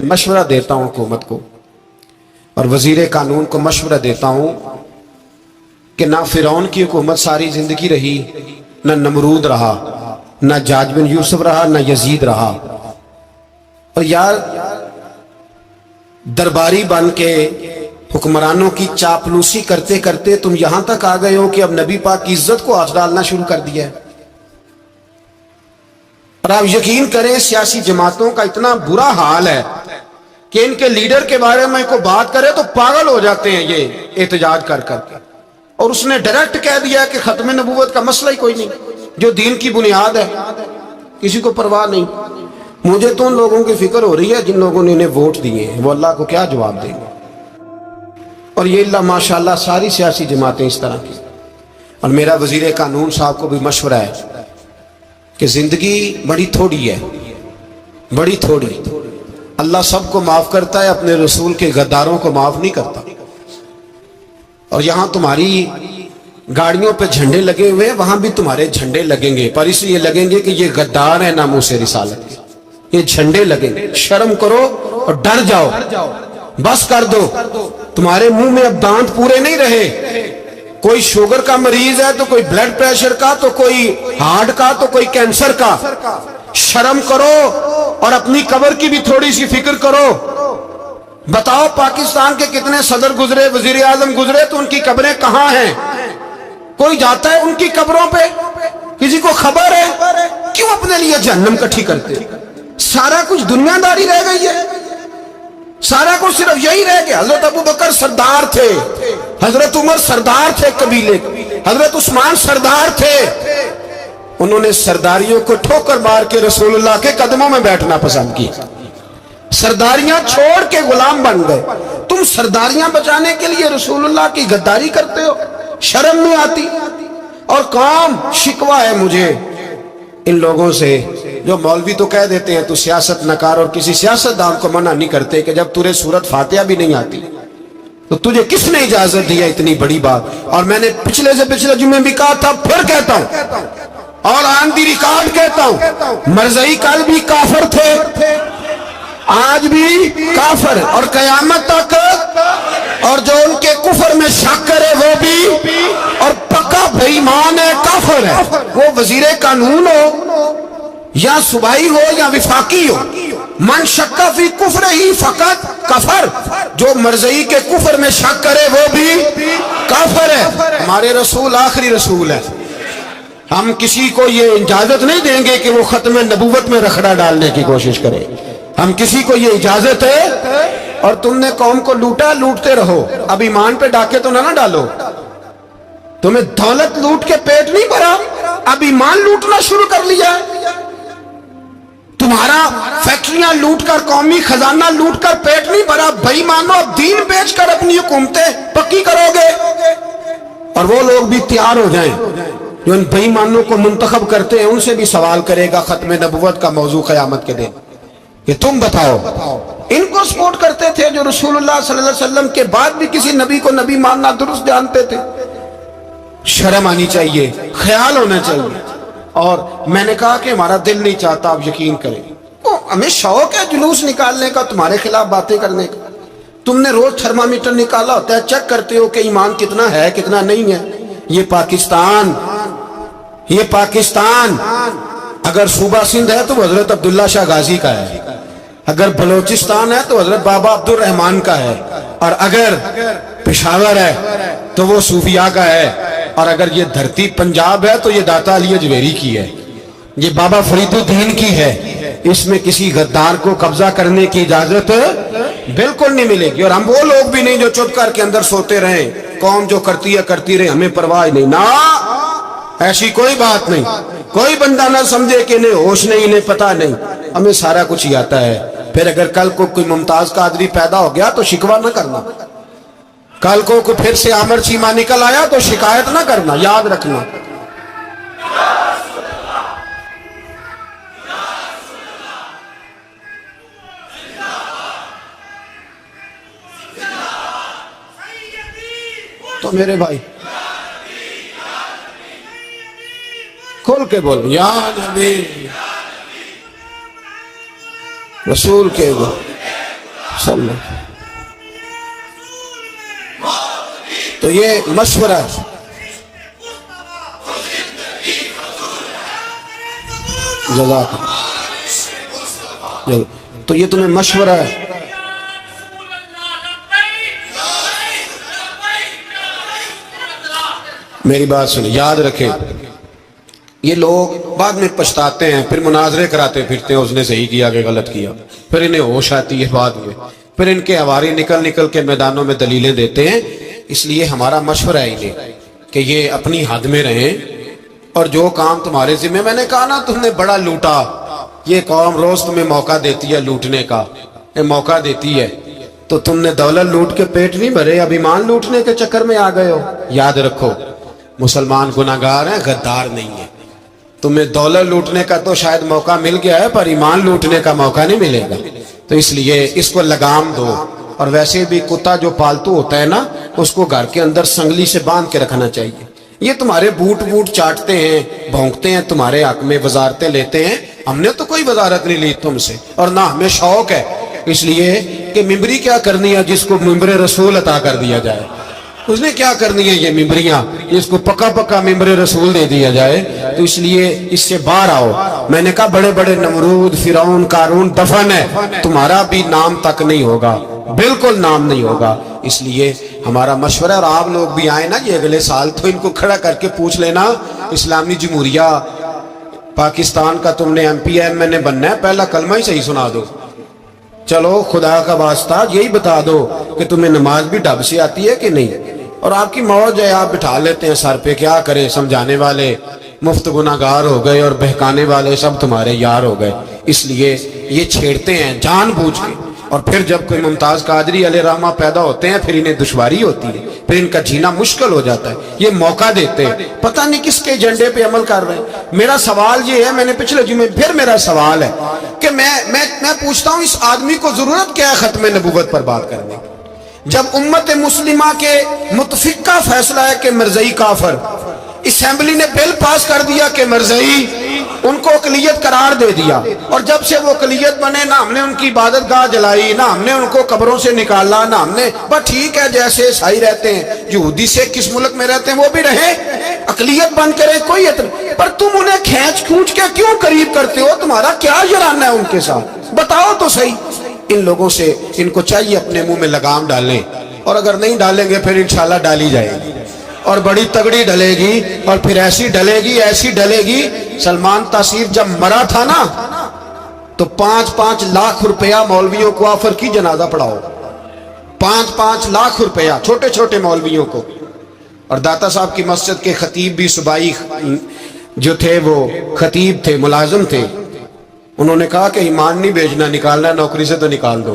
मशवरा देता हूं हुकूमत को और वजीर कानून को मशवरा देता हूं कि ना फिरौन की हुकूमत सारी जिंदगी रही, ना नमरूद रहा, ना जाज बिन यूसुफ रहा, ना यजीद रहा। और यार दरबारी बन के हुक्मरानों की चापलूसी करते करते तुम यहां तक आ गए हो कि अब नबी पाक की इज्जत को हाथ डालना शुरू कर दिया है। और आप यकीन करें सियासी जमातों का इतना बुरा हाल है कि इनके लीडर के बारे में कोई बात करे तो पागल हो जाते हैं ये एहतजाज कर करके। और उसने डायरेक्ट कह दिया कि खत्म नबूवत का मसला ही कोई नहीं, जो दीन की बुनियाद है, किसी को परवाह नहीं। मुझे तो उन लोगों की फिक्र हो रही है जिन लोगों ने इन्हें वोट दिए हैं, वो अल्लाह को क्या जवाब देंगे। और ये अल्लाह माशाल्लाह सारी सियासी जमातें इस तरह की। और मेरा वजीर कानून साहब को भी मशवरा है कि जिंदगी बड़ी थोड़ी है, बड़ी थोड़ी। अल्लाह सबको माफ करता है, अपने रसूल के गद्दारों को माफ नहीं करता। और यहां तुम्हारी गाड़ियों पे झंडे लगे हुए हैं, वहां भी तुम्हारे झंडे लगेंगे, पर इसलिए लगेंगे कि ये गद्दार है नामूसे रिसालत के। ये झंडे लगेंगे। शर्म करो और डर जाओ, बस कर दो। तुम्हारे मुंह में अब दांत पूरे नहीं रहे। कोई शुगर का मरीज है तो कोई ब्लड प्रेशर का, तो कोई हार्ट का, तो कोई कैंसर का। शर्म करो और अपनी कब्र की भी थोड़ी सी फिक्र करो। बताओ पाकिस्तान के कितने सदर गुजरे, वजीर आजम गुजरे, तो उनकी कब्रें कहां हैं? कोई जाता है उनकी कब्रों पे? किसी को खबर है? क्यों अपने लिए जहन्नम इकट्ठी करते? सारा कुछ दुनियादारी रह गई है, सारा कुछ सिर्फ यही रह गया। हजरत अबू बकर सरदार थे, हजरत उमर सरदार थे कबीले, हजरत उस्मान सरदार थे। उन्होंने सरदारियों को ठोकर मार के रसूलुल्लाह के कदमों में बैठना पसंद किया। सरदारियां छोड़ के गुलाम बन गए। तुम सरदारियां बचाने के लिए रसूलुल्लाह की गद्दारी करते हो, शर्म नहीं आती? और काम शिकवा है मुझे इन लोगों से जो मौलवी तो कह देते हैं तू सियासत नकार, और किसी सियासतदान को मना नहीं करते कि जब तुझे सूरत फातिहा भी नहीं आती तो तुझे किसने इजाजत दी है इतनी बड़ी बात। और मैंने पिछले से पिछले जुम्मे भी कहा था, फिर कहता हूं और ऑन दी रिकॉर्ड कहता हूं, मरज़ई कल भी काफिर थे, आज भी काफिर और कयामत तक। और जो उनके कुफर में शक करे वो भी, और पक्का बेईमान है, काफिर है। वो वजीर कानून हो या सुबाई हो या विफाकी हो, मन शक्का फी कुफर ही फकत कफर। जो मरज़ई के कुफर में शक करे वो भी काफिर है। हमारे रसूल आखिरी रसूल है। हम किसी को ये इजाजत नहीं देंगे कि वो खत्म नबूवत में रखड़ा डालने की कोशिश करे। हम किसी को ये इजाजत है। और तुमने कौम को लूटा, लूटते रहो, अब ईमान पे डाके तो ना डालो। तुम्हें दौलत लूट के पेट नहीं भरा, अब ईमान लूटना शुरू कर लिया है। तुम्हारा फैक्ट्रियां लूटकर, कौमी खजाना लूटकर पेट नहीं भरा, बेईमानो अब दीन बेचकर अपनी हुकूमतें पक्की करोगे। और वो लोग भी तैयार हो जाएं जो इन बेईमानों को मुंतखब करते हैं, उनसे भी सवाल करेगा खत्म नबुव्वत का मौजू क़यामत के दिन कि तुम बताओ। इनको सपोर्ट करते थे जो रसूलुल्लाह सल्लल्लाहु अलैहि वसल्लम के बाद भी किसी नबी को नबी मानना दुरुस्त जानते थे। शर्म आनी चाहिए, ख्याल होना चाहिए। और मैंने कहा कि हमारा दिल नहीं चाहता, आप यकीन करें, तो हमें शौक है जुलूस निकालने का, तुम्हारे खिलाफ बातें करने का। तुमने रोज थर्मामीटर निकाला होता है, चेक करते हो कि ईमान कितना है कितना नहीं है। ये पाकिस्तान अगर सूबा सिंध है तो हजरत अब्दुल्ला शाह गाजी का है, अगर बलोचिस्तान है तो हजरत बाबा अब्दुल रहमान का है, और अगर पेशावर है तो वो सूफिया का है, और अगर ये धरती पंजाब है तो ये दाता अली अजमेरी की है, ये बाबा फरीदुद्दीन की है। इसमें किसी गद्दार को कब्जा करने की इजाजत बिल्कुल नहीं मिलेगी। और हम वो लोग भी नहीं जो चुप करके अंदर सोते रहे, कौम जो करती है करती रहे, हमें परवाह नहीं। ना, ऐसी कोई बात नहीं। कोई बंदा ना समझे कि इन्हें होश नहीं, इन्हें पता नहीं, हमें सारा कुछ ही आता है। फिर अगर कल को कोई मुमताज कादरी पैदा हो गया तो शिकवा ना करना, कल को कोई फिर से आमर चीमा निकल आया तो शिकायत ना करना, याद रखना। तो मेरे भाई खोल के बोल, या नबी रसूल के बोल। صلی اللہ۔ تو یہ مشورہ ہے، جزاک اللہ۔ تو یہ تمہیں مشورہ ہے، میری بات سنیں، یاد رکھیں، یہ لوگ بعد میں پچھتاتے ہیں، پھر مناظرے کراتے پھرتے ہیں، اس نے صحیح کیا کہ غلط کیا، پھر انہیں ہوش آتی ہے بعد میں، پھر ان کے ہواری نکل کے میدانوں میں دلیلیں دیتے ہیں۔ اس لیے ہمارا مشورہ ہے انہیں کہ یہ اپنی حد میں رہیں، اور جو کام تمہارے ذمہ، میں نے کہا نا تم نے بڑا لوٹا، یہ قوم روز تمہیں موقع دیتی ہے لوٹنے کا، یہ موقع دیتی ہے، تو تم نے دولت لوٹ کے پیٹ نہیں بھرے، اب ایمان لوٹنے کے چکر میں آ گئے ہو۔ یاد رکھو، مسلمان گناہگار ہیں، غدار نہیں ہے۔ تمہیں دولت لوٹنے کا تو شاید موقع مل گیا ہے، پر ایمان لوٹنے کا موقع نہیں ملے گا، تو اس لیے اس کو لگام دو۔ اور ویسے بھی کتا جو پالتو ہوتا ہے نا، اس کو گھر کے اندر سنگلی سے باندھ کے رکھنا چاہیے۔ یہ تمہارے بوٹ چاٹتے ہیں، بھونکتے ہیں، تمہارے حق میں وزارتیں لیتے ہیں، ہم نے تو کوئی وزارت نہیں لی تم سے، اور نہ ہمیں شوق ہے، اس لیے کہ ممبری کیا کرنی ہے جس کو ممبر رسول عطا کر دیا جائے، اس نے کیا کرنی ہے یہ ممبریاں جس کو پکا ممبر رسول دے دیا جائے، تو اس لیے اس سے باہر آؤ۔ میں نے کہا بڑے بڑے نمرود، فرعون، قارون دفن ہے، تمہارا بھی نام تک نہیں ہوگا، بالکل نام نہیں ہوگا۔ اس لیے ہمارا مشورہ، اور آپ لوگ بھی آئیں نا یہ اگلے سال، تو ان کو کھڑا کر کے پوچھ لینا، اسلامی جمہوریہ پاکستان کا تم نے MPM نے بننا ہے، پہلا کلمہ ہی صحیح سنا دو، چلو خدا کا واسطہ یہی بتا دو کہ تمہیں نماز بھی ڈھب سے آتی ہے کہ نہیں، اور آپ کی موج ہے، آپ بٹھا لیتے ہیں سر پہ، کیا کریں، سمجھانے والے مفت گناہگار ہو گئے اور بہکانے والے سب تمہارے یار ہو گئے۔ اس لیے یہ چھیڑتے ہیں جان بوجھ کے، اور پھر جب کوئی ممتاز قادری علیہ رحمہ پیدا ہوتے ہیں، پھر انہیں دشواری ہوتی ہے، پھر ان کا جینا مشکل ہو جاتا ہے، یہ موقع دیتے ہیں، پتہ نہیں کس کے ایجنڈے پہ عمل کر رہے ہیں۔ میرا سوال یہ ہے، میں نے پچھلے جمعے پھر میرا سوال ہے کہ میں پوچھتا ہوں، اس آدمی کو ضرورت کیا ہے ختم نبوت پر بات کرنے کی، جب امت مسلمہ کے متفق کا فیصلہ ہے کہ مرزائی کافر، اسمبلی نے بل پاس کر دیا کہ مرزائی ان کو اقلیت قرار دے دیا، اور جب سے وہ اقلیت بنے، نہ ہم نے ان کی عبادت گاہ جلائی، نہ ہم نے ان کو قبروں سے نکالا، نہ ہم نے، بس ٹھیک ہے جیسے عیسائی رہتے ہیں، یہودی سے کس ملک میں رہتے ہیں وہ بھی رہے، اقلیت بن کرے، کوئی اعتراض، پر تم انہیں کھینچ کے کیوں قریب کرتے ہو؟ تمہارا کیا جرانہ ہے ان کے ساتھ؟ بتاؤ تو صحیح۔ ان لوگوں سے ان کو چاہیے اپنے منہ میں لگام ڈالیں، اور اگر نہیں ڈالیں گے پھر انشاءاللہ ڈالی جائے گی، اور بڑی تگڑی ڈلے گی، اور پھر ایسی ڈلے گی۔ سلمان تاثیر جب مرا تھا نا، تو 5-5 لاکھ روپیہ مولویوں کو آفر کی جنازہ پڑھاؤ، 5-5 لاکھ روپیہ چھوٹے چھوٹے مولویوں کو۔ اور داتا صاحب کی مسجد کے خطیب بھی صوبائی جو تھے، وہ خطیب تھے، ملازم تھے، انہوں نے کہا کہ ایمان نہیں بیچنا، نکالنا ہے نوکری سے تو نکال دو۔